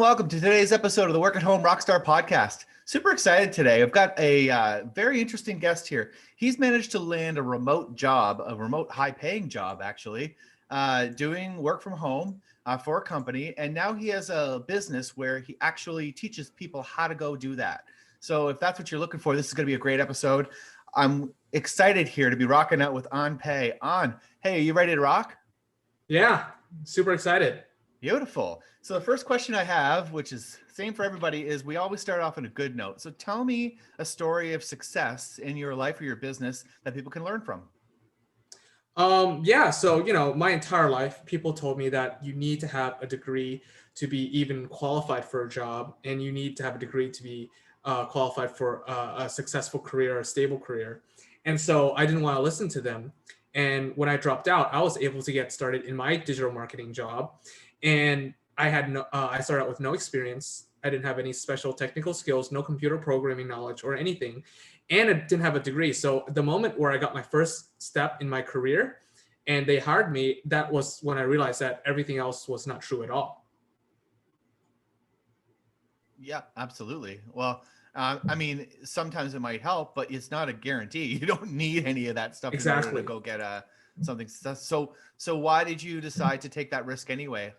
welcome to today's episode of the Work at Home Rockstar Podcast. Super excited today. I've got a very interesting guest here. He's managed to land a remote job, a remote high-paying job, actually, doing work from home for a company. And now he has a business where he actually teaches people how to go do that. So if that's what you're looking for, this is going to be a great episode. I'm excited here to be rocking out with On Pay. On, hey, are you ready to rock? Yeah, super excited. Beautiful. So the first question I have, which is same for everybody, is we always start off on a good note. So tell me a story of success in your life or your business that people can learn from. So my entire life, people told me that you need to have a degree to be even qualified for a job, and you need to have a degree to be qualified for a successful career, a stable career. And so I didn't want to listen to them. And when I dropped out, I was able to get started in my digital marketing job. And I started out with no experience. I didn't have any special technical skills, no computer programming knowledge or anything. And I didn't have a degree. So the moment where I got my first step in my career and they hired me, that was when I realized that everything else was not true at all. Yeah, absolutely. Well, I mean, sometimes it might help, but it's not a guarantee. You don't need any of that stuff in order to Exactly. go get something. So why did you decide to take that risk anyway?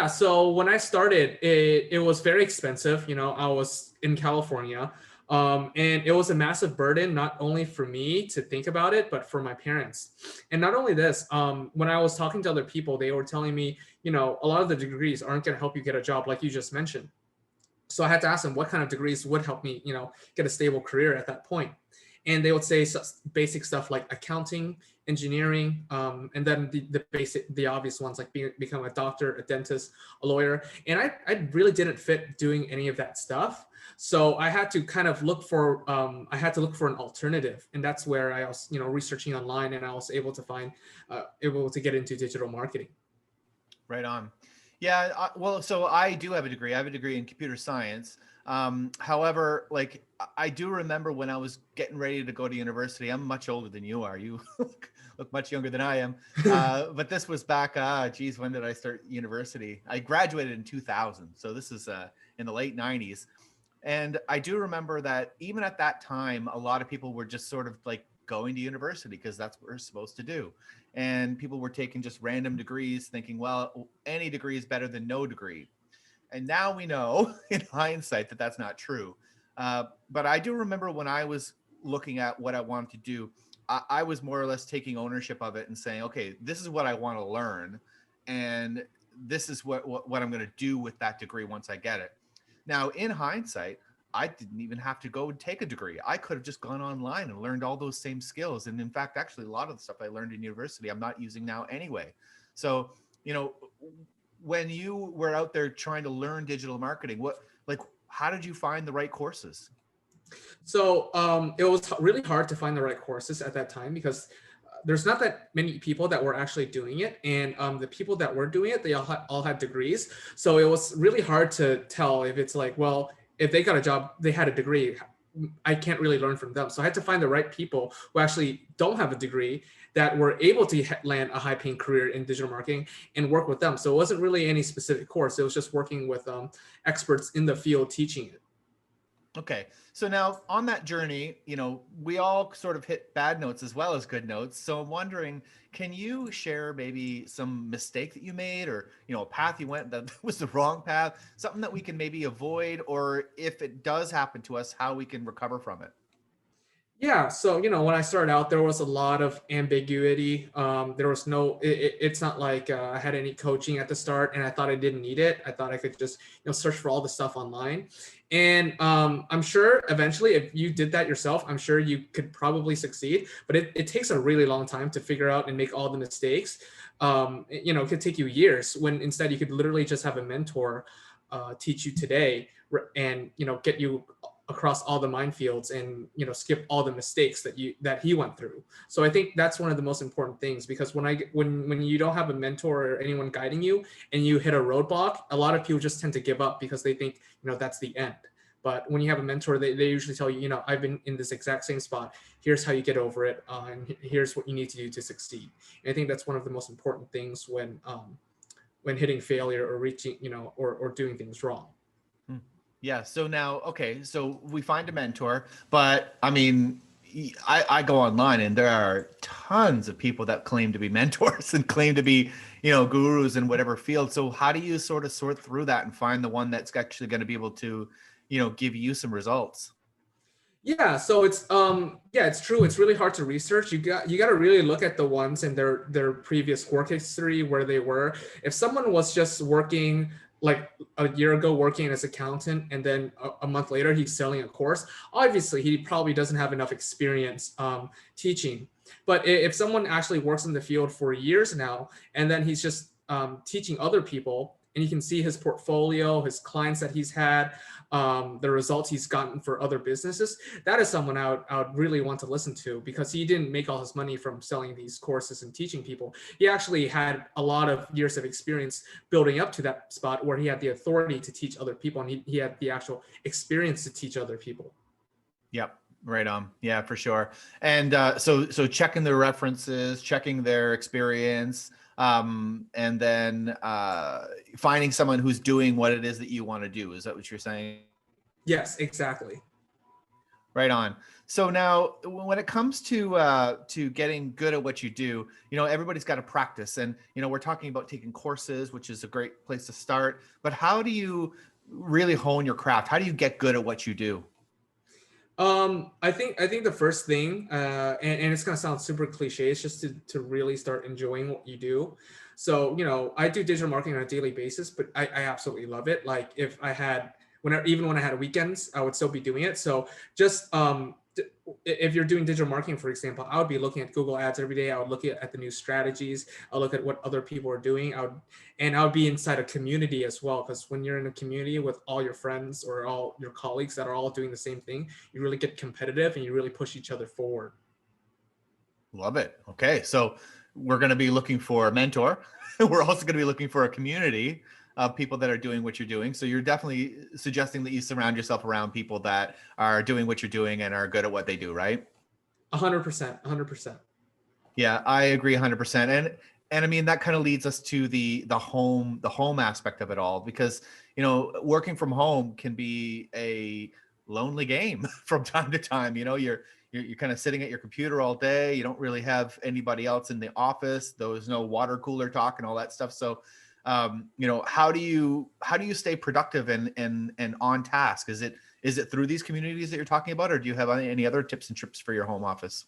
So when I started, it was very expensive. I was in California, and it was a massive burden, not only for me to think about it, but for my parents. And not only this, when I was talking to other people, they were telling me, a lot of the degrees aren't going to help you get a job, like you just mentioned. So I had to ask them what kind of degrees would help me, get a stable career at that point. And they would say basic stuff like accounting, engineering, and then the obvious ones like become a doctor, a dentist, a lawyer. And I really didn't fit doing any of that stuff. So I had to kind of look for an alternative, and that's where I was, researching online, and I was able to get into digital marketing. Right on. Yeah, well, so I do have a degree. I have a degree in computer science. However, like I do remember when I was getting ready to go to university. I'm much older than you are. You look much younger than I am. But this was back, when did I start university? I graduated in 2000. So this is in the late 90s. And I do remember that even at that time, a lot of people were just sort of like going to university because that's what we're supposed to do. And people were taking just random degrees thinking, well, any degree is better than no degree. And now we know in hindsight that that's not true. But I do remember when I was looking at what I wanted to do, I was more or less taking ownership of it and saying, okay, this is what I want to learn. And this is what I'm going to do with that degree once I get it. Now, in hindsight, I didn't even have to go and take a degree. I could have just gone online and learned all those same skills. And in fact, actually, a lot of the stuff I learned in university, I'm not using now anyway. So, when you were out there trying to learn digital marketing, how did you find the right courses? So it was really hard to find the right courses at that time because there's not that many people that were actually doing it. And the people that were doing it, they all had degrees. So it was really hard to tell if it's like, well, if they got a job, they had a degree, I can't really learn from them. So I had to find the right people who actually don't have a degree that were able to land a high paying career in digital marketing and work with them. So it wasn't really any specific course. It was just working with experts in the field teaching it. Okay. So now on that journey, we all sort of hit bad notes as well as good notes. So I'm wondering, can you share maybe some mistake that you made or, a path you went that was the wrong path, something that we can maybe avoid, or if it does happen to us, how we can recover from it? Yeah, so when I started out, there was a lot of ambiguity. There was it's not like I had any coaching at the start, and I thought I didn't need it. I thought I could just search for all the stuff online, and I'm sure eventually, if you did that yourself, I'm sure you could probably succeed. But it takes a really long time to figure out and make all the mistakes. It could take you years when instead you could literally just have a mentor teach you today and get you across all the minefields and skip all the mistakes that he went through. So I think that's one of the most important things, because when you don't have a mentor or anyone guiding you and you hit a roadblock, a lot of people just tend to give up because they think that's the end. But when you have a mentor, they usually tell you, I've been in this exact same spot. Here's how you get over it, and here's what you need to do to succeed. And I think that's one of the most important things when when hitting failure or reaching, or doing things wrong. Hmm. Yeah. So now, okay, so we find a mentor, but I mean, I go online and there are tons of people that claim to be mentors and claim to be, gurus in whatever field. So how do you sort of sort through that and find the one that's actually going to be able to, give you some results? Yeah, so it's true. It's really hard to research. You got to really look at the ones in their previous work history, where they were. If someone was just working like a year ago working as accountant, and then a month later he's selling a course, obviously he probably doesn't have enough experience teaching. But if someone actually works in the field for years now, and then he's just teaching other people, and you can see his portfolio, his clients that he's had, the results he's gotten for other businesses, that is someone I would really want to listen to, because he didn't make all his money from selling these courses and teaching people. He actually had a lot of years of experience building up to that spot where he had the authority to teach other people, and he had the actual experience to teach other people. Yep. Right on. Yeah, for sure. And so checking their references, checking their experience, and then finding someone who's doing what it is that you want to do. Is that what you're saying? Yes, exactly. Right on. So now, when it comes to getting good at what you do, everybody's got to practice, and we're talking about taking courses, which is a great place to start. But how do you really hone your craft? How do you get good at what you do? I think the first thing, and it's gonna sound super cliche, is just to really start enjoying what you do. So, I do digital marketing on a daily basis, but I absolutely love it. Like, if I had, even when I had weekends, I would still be doing it. So just if you're doing digital marketing, for example, I would be looking at Google Ads every day. I would look at the new strategies. I'll look at what other people are doing. I would be inside a community as well, because when you're in a community with all your friends or all your colleagues that are all doing the same thing, you really get competitive and you really push each other forward. Love it. Okay. So we're going to be looking for a mentor. We're also going to be looking for a community of people that are doing what you're doing. So you're definitely suggesting that you surround yourself around people that are doing what you're doing and are good at what they do, right? 100%, 100%. Yeah, I agree 100%. And I mean, that kind of leads us to the home aspect of it all, because, working from home can be a lonely game from time to time. You're kind of sitting at your computer all day. You don't really have anybody else in the office. There's no water cooler talk and all that stuff. So, how do you stay productive and on task? Is it through these communities that you're talking about, or do you have any other tips and trips for your home office?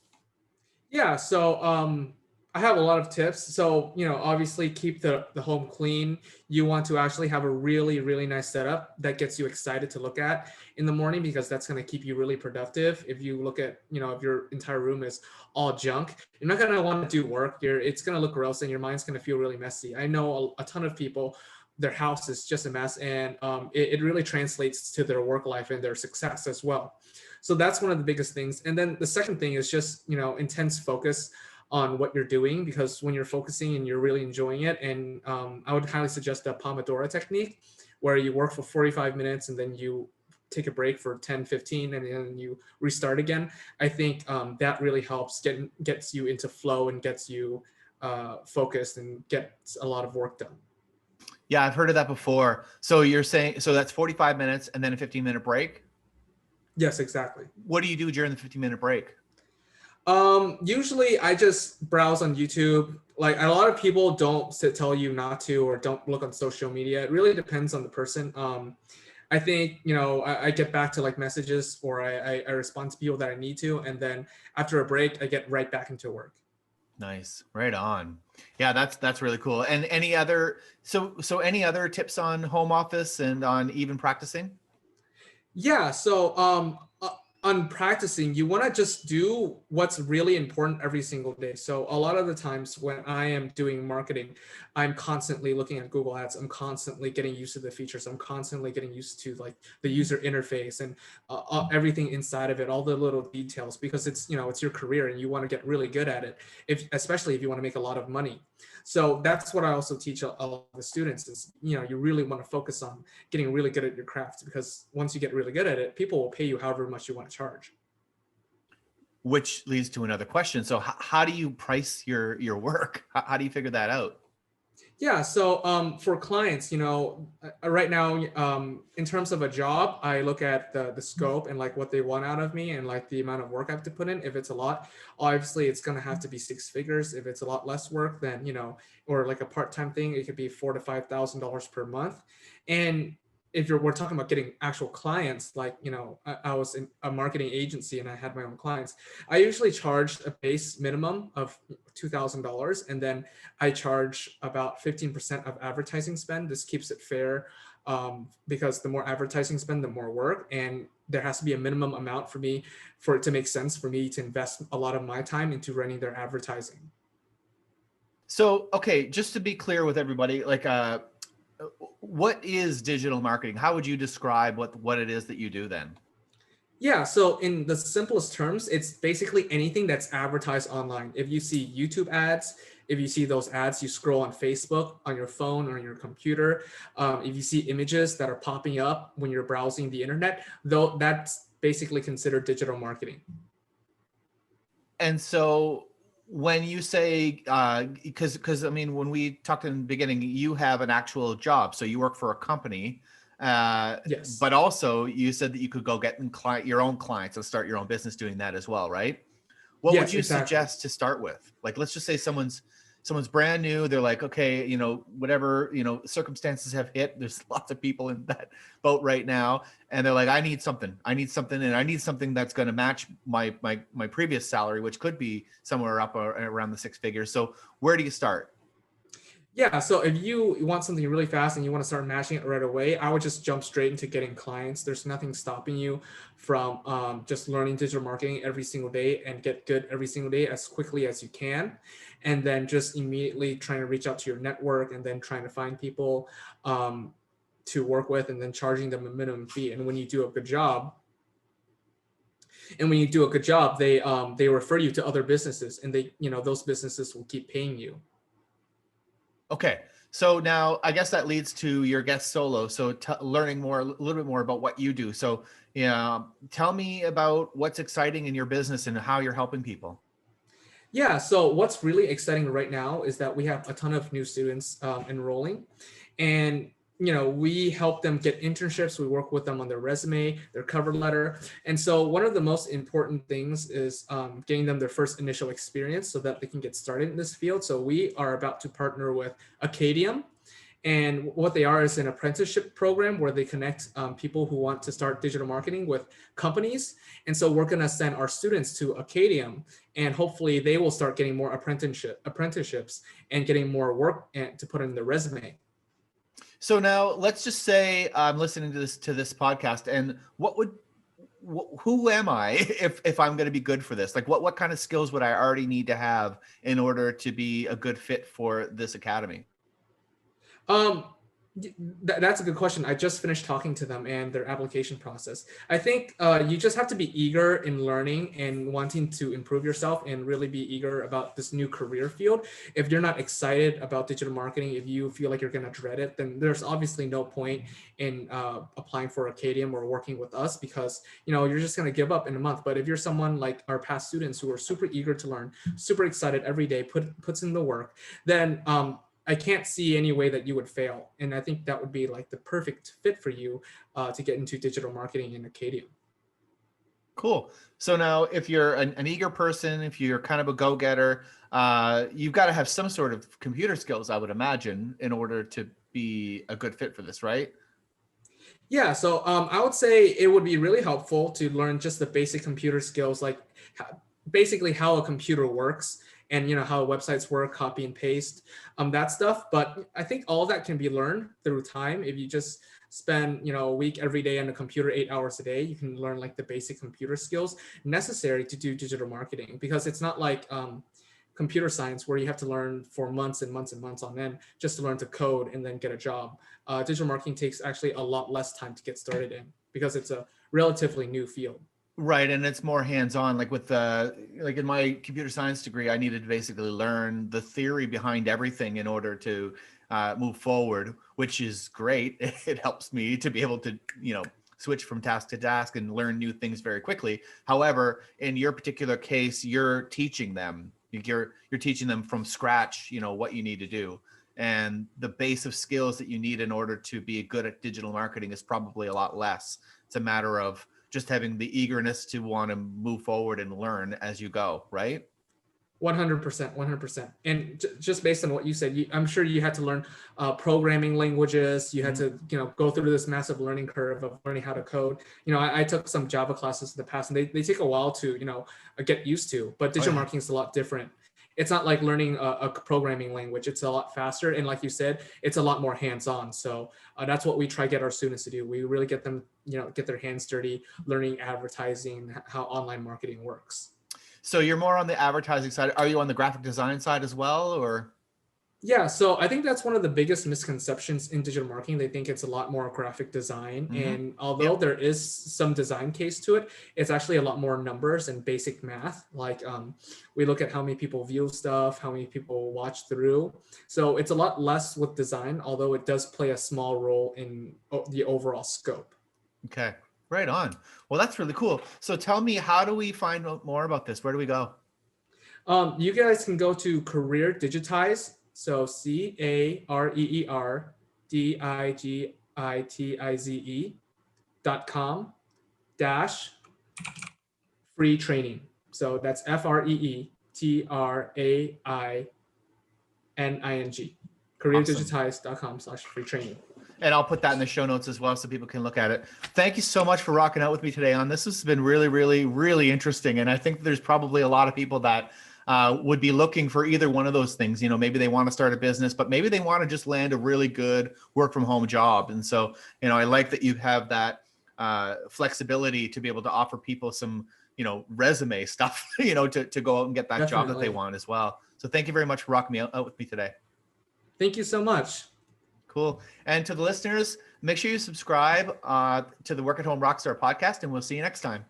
Yeah, so I have a lot of tips. So, obviously keep the home clean. You want to actually have a really, really nice setup that gets you excited to look at in the morning, because that's going to keep you really productive. If you look at, if your entire room is all junk, you're not going to want to do work. It's going to look gross and your mind's going to feel really messy. I know a ton of people, their house is just a mess, and it really translates to their work life and their success as well. So that's one of the biggest things. And then the second thing is just, intense focus on what you're doing, because when you're focusing and you're really enjoying it, and I would highly suggest the Pomodoro technique, where you work for 45 minutes and then you take a break for 10, 15, and then you restart again. I think that really helps gets you into flow and gets you focused and gets a lot of work done. Yeah, I've heard of that before. So you're saying, so that's 45 minutes and then a 15-minute break. Yes, exactly. What do you do during the 15-minute break? Usually I just browse on YouTube. Like, a lot of people don't tell you not to, or don't look on social media. It really depends on the person. I think, I get back to like messages, or I respond to people that I need to. And then after a break, I get right back into work. Nice. Right on. Yeah, that's really cool. And any other tips on home office and on even practicing? Yeah. So, on practicing, you want to just do what's really important every single day. So, a lot of the times when I am doing marketing, I'm constantly looking at Google Ads. I'm constantly getting used to the features. I'm constantly getting used to like the user interface and everything inside of it, all the little details, because it's your career and you want to get really good at it. Especially if you want to make a lot of money. So that's what I also teach a lot of the students is, you really want to focus on getting really good at your craft, because once you get really good at it, people will pay you however much you want to charge. Which leads to another question. So how do you price your work? How do you figure that out? Yeah, so for clients, right now, in terms of a job, I look at the scope and like what they want out of me and like the amount of work I have to put in. If it's a lot, obviously it's gonna have to be six figures. If it's a lot less work, then or like a part-time thing, it could be $4,000 to $5,000 per month. And if we're talking about getting actual clients, like I was in a marketing agency and I had my own clients. I usually charge a base minimum of $2,000, and then I charge about 15% of advertising spend. This keeps it fair, because the more advertising spend, the more work. And there has to be a minimum amount for it to make sense for me to invest a lot of my time into running their advertising. So, okay, just to be clear with everybody, like, what is digital marketing? How would you describe what it is that you do then? Yeah, so in the simplest terms, it's basically anything that's advertised online. If you see YouTube ads, if you see those ads, you scroll on Facebook, on your phone, or on your computer. If you see images that are popping up when you're browsing the internet, though, that's basically considered digital marketing. And so when you say, because I mean, when we talked in the beginning, you have an actual job, so you work for a company, Yes. but also you said that you could go get your own clients and start your own business doing that as well, right? What would Yes, you exactly. suggest to start with? Like, let's just say someone's brand new. They're like, okay, whatever, circumstances have hit. There's lots of people in that boat right now. And they're like, I need something, and I need something that's going to match my previous salary, which could be somewhere up around the six figures. So where do you start? Yeah, so if you want something really fast and you want to start matching it right away, I would just jump straight into getting clients. There's nothing stopping you from just learning digital marketing every single day and get good every single day as quickly as you can. And then just immediately trying to reach out to your network and then trying to find people to work with and then charging them a minimum fee. And when you do a good job, they refer you to other businesses, and those businesses will keep paying you. Okay. So now I guess that leads to your guest solo. So learning a little bit more about what you do. So, yeah, tell me about what's exciting in your business and how you're helping people. Yeah, so what's really exciting right now is that we have a ton of new students enrolling, and we help them get internships. We work with them on their resume, their cover letter, and so one of the most important things is getting them their first initial experience so that they can get started in this field. So we are about to partner with Acadium, and what they are is an apprenticeship program where they connect people who want to start digital marketing with companies. And so we're going to send our students to Acadium, and hopefully they will start getting more apprenticeships and getting more work to put in their resume. So now let's just say I'm listening to this podcast, and who am I if I'm going to be good for this? Like, what kind of skills would I already need to have in order to be a good fit for this academy? Um, that's a good question. I just finished talking to them and their application process. I think you just have to be eager in learning and wanting to improve yourself and really be eager about this new career field. If you're not excited about digital marketing, if you feel like you're going to dread it, then there's obviously no point in applying for Acadium or working with us, because you're just going to give up in a month. But if you're someone like our past students who are super eager to learn, super excited every day, puts in the work, then I can't see any way that you would fail. And I think that would be like the perfect fit for you to get into digital marketing in Acadia. Cool. So now, if you're an eager person, if you're kind of a go-getter, you've got to have some sort of computer skills, I would imagine, in order to be a good fit for this, right? Yeah, so I would say it would be really helpful to learn just the basic computer skills, like basically how a computer works and how websites work, copy and paste, that stuff. But I think all of that can be learned through time. If you just spend a week every day on the computer 8 hours a day, you can learn like the basic computer skills necessary to do digital marketing, because it's not like computer science where you have to learn for months and months and months on end just to learn to code and then get a job. Digital marketing takes actually a lot less time to get started in, because it's a relatively new field. Right, and it's more hands-on. Like with like in my computer science degree, I needed to basically learn the theory behind everything in order to move forward, which is great. It helps me to be able to, switch from task to task and learn new things very quickly. However, in your particular case, you're teaching them. You're teaching them from scratch, what you need to do. and the base of skills that you need in order to be good at digital marketing is probably a lot less. It's a matter of just having the eagerness to want to move forward and learn as you go, right? 100%, 100%. And just based on what you said, I'm sure you had to learn programming languages. You had to, go through this massive learning curve of learning how to code. I took some Java classes in the past, and they take a while to, get used to. But digital marketing is a lot different. It's not like learning a programming language. It's a lot faster. And like you said, it's a lot more hands-on. So that's what we try to get our students to do. We really get them, get their hands dirty, learning advertising, how online marketing works. So you're more on the advertising side. Are you on the graphic design side as well, or? Yeah, so I think that's one of the biggest misconceptions in digital marketing. They think it's a lot more graphic design. And although there is some design case to it, it's actually a lot more numbers and basic math. Like we look at how many people view stuff, how many people watch through. So it's a lot less with design, although it does play a small role in the overall scope. Okay, right on. Well, that's really cool. So tell me, how do we find out more about this? Where do we go? You guys can go to Career Digitize. So careerdigitize.com-free training. So that's FREETRAINING. careerdigitize.com/free training. And I'll put that in the show notes as well so people can look at it. Thank you so much for rocking out with me today on this. This has been really, really, really interesting. And I think there's probably a lot of people that would be looking for either one of those things. Maybe they want to start a business, but maybe they want to just land a really good work from home job. And so, I like that you have that flexibility to be able to offer people some, resume stuff, to go out and get that job that they want as well. So thank you very much for rocking out with me today. Thank you so much. Cool. And to the listeners, make sure you subscribe to the Work at Home Rockstar podcast, and we'll see you next time.